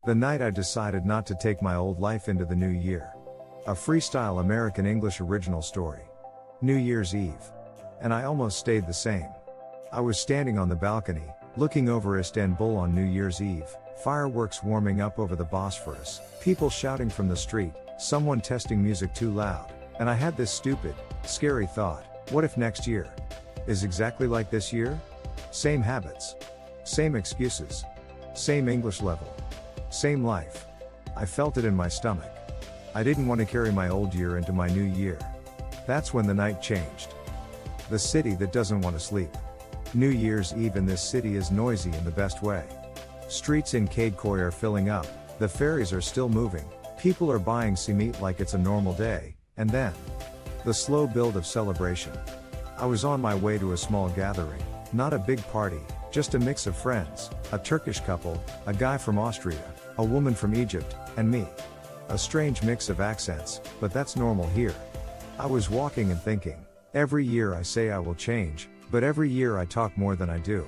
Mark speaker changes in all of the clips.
Speaker 1: The night I decided not to take my old life into the new year. A freestyle American English original story. New Year's Eve. And I almost stayed the same. I was standing on the balcony, looking over Istanbul on New Year's Eve, fireworks warming up over the Bosphorus, people shouting from the street, someone testing music too loud, and I had this stupid, scary thought: what if next year is exactly like this year? Same habits, same excuses, same English level, same life. I felt it in my stomach. I didn't want to carry my old year into my new year. That's when the night changed. The city that doesn't want to sleep. New Year's Eve in this city is noisy in the best way. Streets in Kadıköy are filling up, the ferries are still moving, people are buying meat like it's a normal day, and then the slow build of celebration. I was on my way to a small gathering, not a big party, just a mix of friends, a Turkish couple, a guy from Austria, a woman from Egypt, and me. A strange mix of accents, but that's normal here. I was walking and thinking, every year I say I will change, but every year I talk more than I do.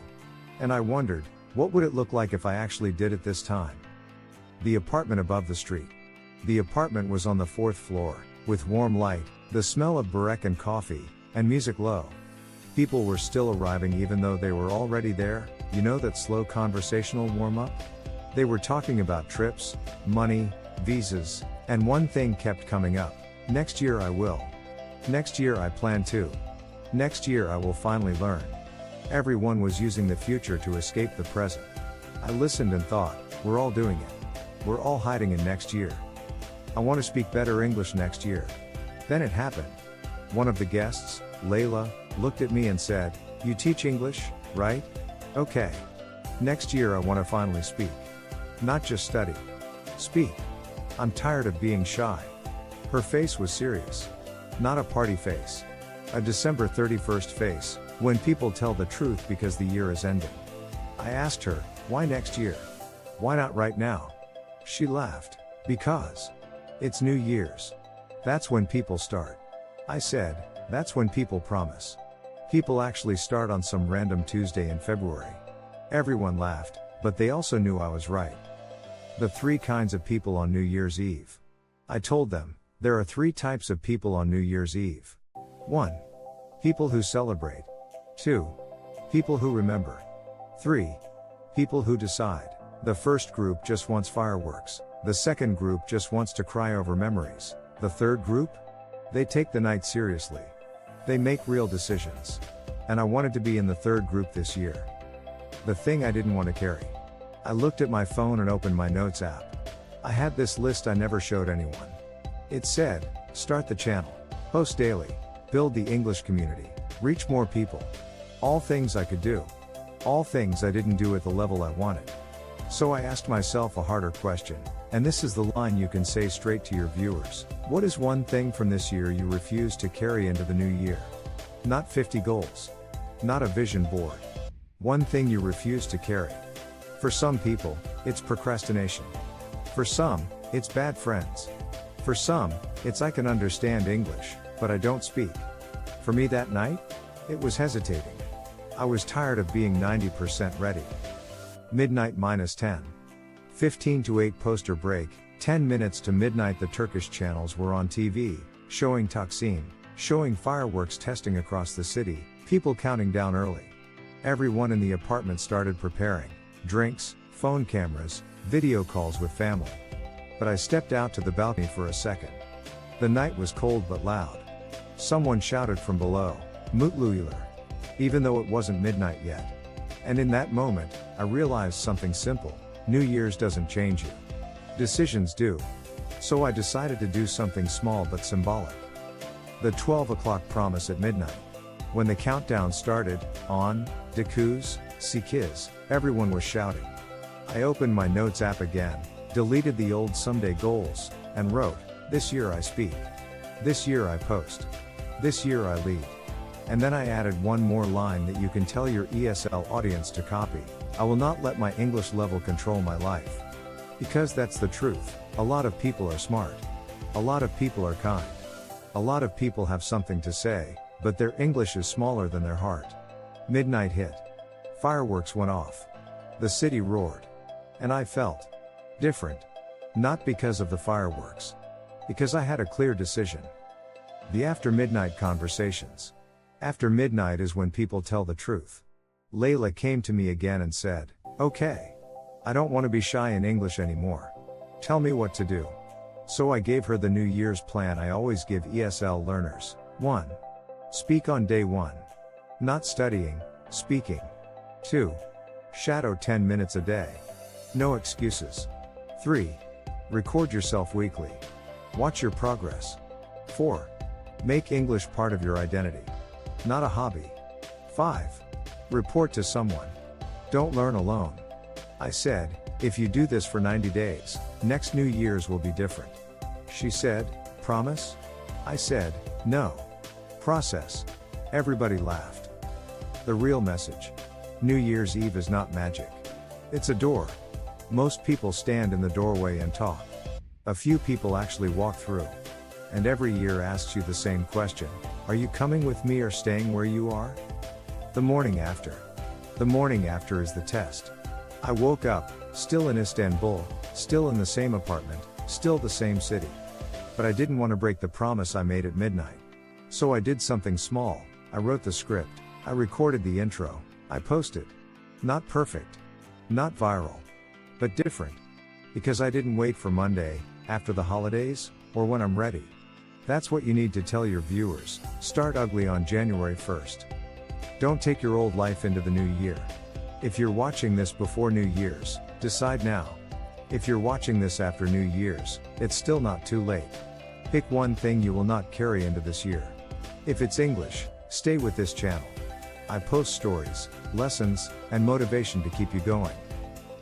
Speaker 1: And I wondered, what would it look like if I actually did it this time? The apartment above the street. The apartment was on the 4th floor, with warm light, the smell of burek and coffee, and music low. People were still arriving even though they were already there, you know, that slow conversational warm-up? They were talking about trips, money, visas, and one thing kept coming up: next year I will. Next year I plan to. Next year I will finally learn. Everyone was using the future to escape the present. I listened and thought, we're all doing it. We're all hiding in next year. I want to speak better English next year. Then it happened. One of the guests, Layla, looked at me and said, "You teach English, right? Okay. Next year I want to finally speak. Not just study. Speak. I'm tired of being shy." Her face was serious. Not a party face. A December 31st face, when people tell the truth because the year is ending. I asked her, why next year? Why not right now? She laughed. Because it's New Year's. That's when people start. I said, that's when people promise. People actually start on some random Tuesday in February. Everyone laughed, but they also knew I was right. The 3 kinds of people on New Year's Eve. I told them, there are 3 types of people on New Year's Eve. 1. People who celebrate. 2. People who remember. 3. People who decide. The first group just wants fireworks. The second group just wants to cry over memories. The third group? They take the night seriously. They make real decisions. And I wanted to be in the third group this year. The thing I didn't want to carry. I looked at my phone and opened my notes app. I had this list I never showed anyone. It said, start the channel, post daily, build the English community, reach more people. All things I could do. All things I didn't do at the level I wanted. So I asked myself a harder question, and this is the line you can say straight to your viewers. What is one thing from this year you refuse to carry into the new year? Not 50 goals. Not a vision board. One thing you refuse to carry. For some people, it's procrastination. For some, it's bad friends. For some, it's I can understand English, but I don't speak. For me that night, it was hesitating. I was tired of being 90% ready. Midnight -10. 15 to 8 poster break, 10 minutes to midnight. The Turkish channels were on TV, showing Taksim, showing fireworks testing across the city, people counting down early. Everyone in the apartment started preparing, drinks, phone cameras, video calls with family. But I stepped out to the balcony for a second. The night was cold but loud. Someone shouted from below, "Mutlu yıllar," even though it wasn't midnight yet. And in that moment, I realized something simple: New Year's doesn't change you. Decisions do. So I decided to do something small but symbolic. The 12 o'clock promise at midnight. When the countdown started, on, 9, 8, everyone was shouting. I opened my notes app again, deleted the old someday goals, and wrote, this year I speak. This year I post. This year I lead. And then I added one more line that you can tell your ESL audience to copy: I will not let my English level control my life. Because that's the truth. A lot of people are smart. A lot of people are kind. A lot of people have something to say, but their English is smaller than their heart. Midnight hit. Fireworks went off. The city roared. And I felt Different. Not because of the fireworks. Because I had a clear decision. The after midnight conversations. After midnight is when people tell the truth. Layla came to me again and said, "Okay. I don't want to be shy in English anymore. Tell me what to do." So I gave her the New Year's plan I always give ESL learners. 1. Speak on day 1. Not studying, speaking. 2. Shadow 10 minutes a day. No excuses. 3. Record yourself weekly. Watch your progress. 4. Make English part of your identity. Not a hobby. 5. Report to someone. Don't learn alone. I said, if you do this for 90 days, next New Year's will be different. She said, promise? I said, no. Process. Everybody laughed. The real message. New Year's Eve is not magic. It's a door. Most people stand in the doorway and talk. A few people actually walk through. And every year asks you the same question, are you coming with me or staying where you are? The morning after. The morning after is the test. I woke up, still in Istanbul, still in the same apartment, still the same city. But I didn't want to break the promise I made at midnight. So I did something small. I wrote the script, I recorded the intro, I posted. Not perfect. Not viral. But different. Because I didn't wait for Monday, after the holidays, or when I'm ready. That's what you need to tell your viewers. Start ugly on January 1st. Don't take your old life into the new year. If you're watching this before New Year's, decide now. If you're watching this after New Year's, it's still not too late. Pick one thing you will not carry into this year. If it's English, stay with this channel. I post stories, lessons, and motivation to keep you going.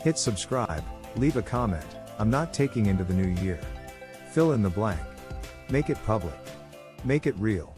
Speaker 1: Hit subscribe, leave a comment, I'm not taking into the new year. Fill in the blank. Make it public. Make it real.